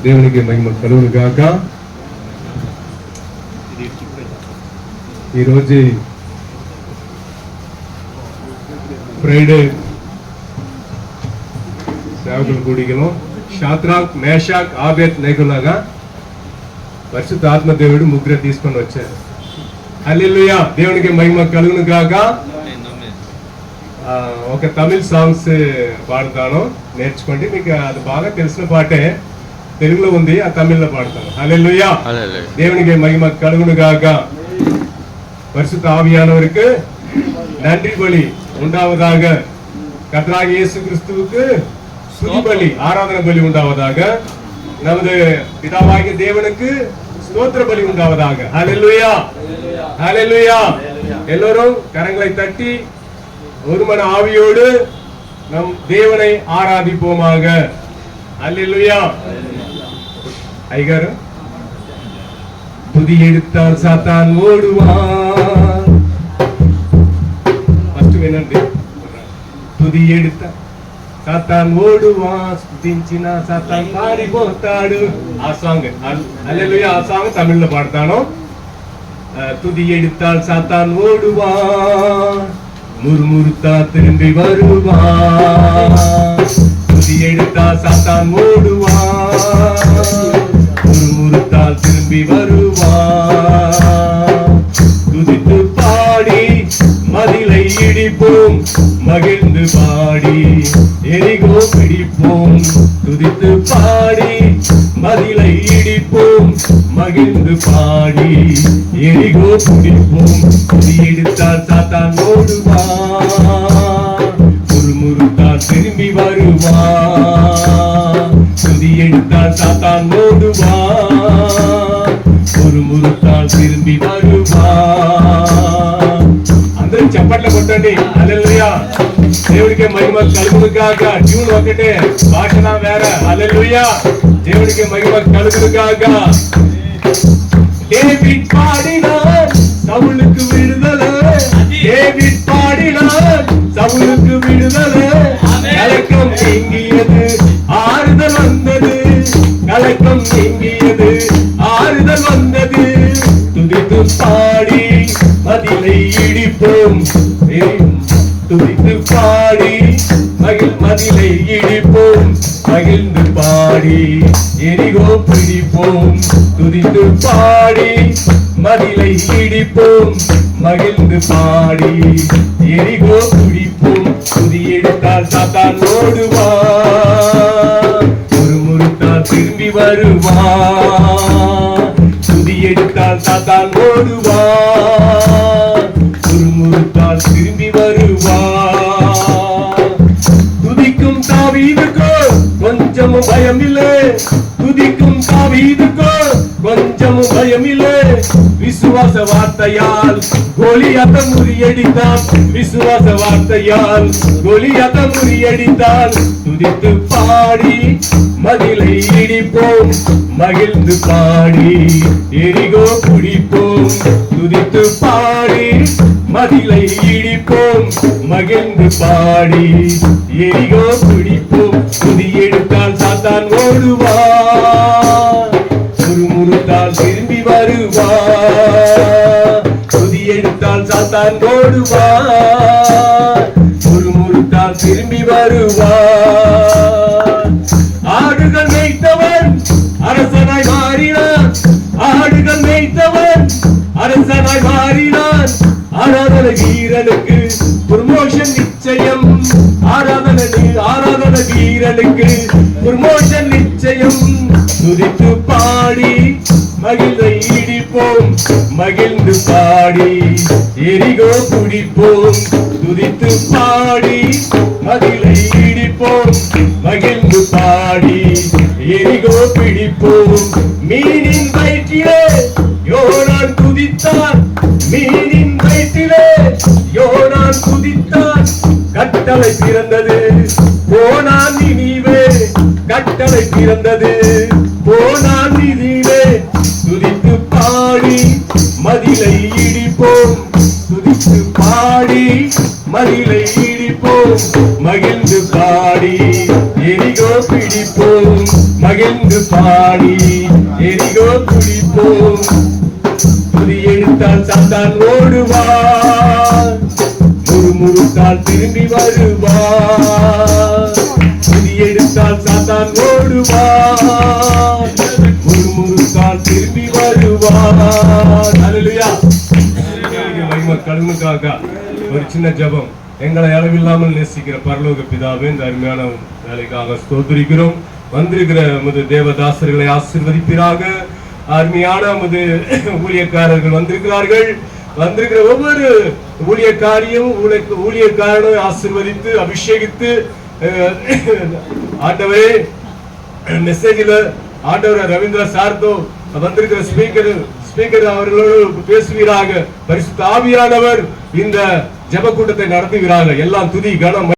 దేవునికి మహిమ కలుగును గాక. ఈరోజు ఫ్రైడే సేవకుల కూడికలో షాద్రాక్, మేషాక్, ఆబేద్ నెగోలాగా పరిశుద్ధ ఆత్మదేవుడు ముగ్గురు తీసుకొని వచ్చారు. హల్లెలూయా, దేవునికి మహిమ కలుగును గాక. ఒక తమిళ్ సాంగ్స్ పాడతాను, నేర్చుకోండి. మీకు అది బాగా తెలిసిన పాటే, తెలుగులో ఉంది, ఆ తమిళ్లో పాడతాను. హల్లెలూయా, దేవునికి మహిమ కలుగును గాక. பரிசுத்த ஆவியானவருக்கு நன்றி பலி உண்டாவதாக. கர்த்தராகிய இயேசு கிறிஸ்துவுக்கு ஸ்துதி பலி, ஆராதனை பலி உண்டாவதாக. நமது பிதாவாகிய தேவனுக்கு ஸ்தோத்திர பலி உண்டாவதாக. ஹல்லேலூயா, ஹல்லேலூயா. எல்லோரும் கரங்களை தட்டி ஒரு மன ஆவியோடு நம் தேவனை ஆராதிப்போமாக. ஹல்லேலூயா. ஐகாரு துதி எடுத்தால் சாத்தான் ஓடுவான். ஃபர்ஸ்ட் வினண்டி துதி எடுத்தா சாத்தான் ஓடுவான், స్తుతించిన சாத்தான் పారిపోతాడు. ఆ సాంగ్ హల్లెలూయా. ఆ సాంగ్ తమిళ్లో పాడతాను. துதி எடுத்தால் சாத்தான் ஓடுவான், முறுமுறுத்தா திரும்பி வருவான். துதி எடுத்தால் சாத்தான் ஓடுவான், முறுமுறுத்தால் திரும்பி வருவான். துதித்து பாடி மதிலை இடிப்போம், மகிழ்ந்து பாடி எரிகோ பிடிப்போம். துதித்து பாடி மதிலை இடிப்போம், மகிழ்ந்து பாடி எரிகோ பிடிப்போம். துதி எடுத்தால் சாத்தான் ஓடுவான், முறுமுறுத்தால் திரும்பி வருவான். துதி எடுத்தால் சாத்தான் ஓடுவான், முறுமுறுத்தால் திரும்பி வருவான். అందరూ చప్పట్లు కొట్టండి. హల్లెలూయా, దేవుడికి మహిమ కలుగును గాక. ట్యూన్ ఒకటే, భాషణ వేరే. హల్లెలూయా, దేవుడికి మహిమ కలుగును గాక. டேவிட் பாடினார் சவுலுக்கு விடுதலை, டேவிட் பாடினார் சவுலுக்கு விடுதலை. கலக்கம் நீங்கியது, ஆறுதல் வந்தது. கலக்கம் நீங்கியது, ஆறுதல் வந்தது. துதித்து பாடி மதிலை இடிப்போம், துதித்து பாடி மதிலை இடிப்போம், மகிழ்ந்து பாடி எரிகோ பிடிப்போம். துதித்து பாடி மதிலை இடிப்போம், மகிழ்ந்து பாடி எரிகோ பிடிப்போம். துதி எடுத்தால் சாத்தான் ஓடுவான், முறுமுறுத்தால் திரும்பி வருவான். துதி எடுத்தால் சாத்தான் ஓடுவான், முறுமுறுத்தால் திரும்பி வருவான். துதிக்கும் தாவீதுக்கோ கொஞ்சமும் பயமில்லை, துதிக்கும் தாவீதுக்கோ கொஞ்சமும் பயமில்லை. விசுவாச வார்த்தையால் கோலியாத்தை முறியடித்தான், விசுவாச வார்த்தையால் கோலியாத்தை முறியடித்தான். துதித்து பாடி மதிலை இடிப்போம், மகிழ்ந்து பாடி எரிகோ பிடிப்போம். துதித்து பாடி மதிலை இடிப்போம், மகிழ்ந்து பாடி எரிகோ பிடிப்போம். துதி எடுத்தால் சாத்தான் ஓடுவான், முறுமுறுத்தால் திரும்பி வருவான். துதி எடுத்தால் சாத்தான் ஓடுவான், முறுமுறுத்தால் திரும்பி வருவான். ஆடுகள் மேய்த்தவன் அரசனாய் மாறினான், ஆடுகள் மேய்த்தவன் அரசனாய் மாறினான். ஆராதனை வீரனுக்கு ப்ரமோஷன் நிச்சயம், ஆராதனை வீரனுக்கு ப்ரமோஷன் நிச்சயம். துதித்து பாடி மகிழ்வை இடிப்போம், மகிழ்ந்து பாடி எரிகோ பிடிப்போம். துதித்து பாடி மகிழை இடிப்போம், மகிழ்ந்து பாடி எரிகோ பிடிப்போம். மீனின் வயிற்றிலே யோனான் குதித்தான், மீனின் வயிற்றிலே யோனான் குதித்தான். கட்டளை பிறந்தது, போனான் நினிவே. கட்டளை பிறந்தது, போனான் நினிவே. துதித்து பாடி மதிலை இடிப்போம், துதித்து பாடி மதிலை இடிப்போம், மகிழ்ந்து பாடி எரிகோ பிடிப்போம் மகிழ்ந்து பாடி எரிகோ குடிப்போம். துதி எடுத்தால் சாத்தான் ஓடுவார், முறுமுறுத்தால் திரும்பி வருவார். துதி எடுத்தால் சாத்தான் ஓடுவார், முறுமுறுத்தால் திரும்பி வருவார். அல்லேலூயா. கடனுக்காக ஒரு சின்ன ஜெபம். எங்களை அளவில்லாமல் நேசிக்கிற பரலோக பிதாவே, இந்த அருமையான வேலைக்காக ஸ்தோத்திரிக்கிறோம். வந்திருக்கிற நமது தேவதாசர்களை ஆசீர்வதிப்பீராக. அருமையான நமது ஊழியக்காரர்கள் வந்திருக்கிறார்கள். வந்திருக்கிற ஒவ்வொரு ஊழியக்காரியும் ஊழியக்காரனை ஆசீர்வதித்து அபிஷேகித்து ஆண்டவரே மெசேஜில் ஆண்டவர் ரவீந்திர சார்தோ வந்திருக்கிற ஸ்பீக்கர் அவர்களோடு பேசுவீராக. பரிசுத்த ஆவியானவர் இந்த ஜெப கூட்டத்தை நடத்துவீராக. எல்லாம் துதி கனம்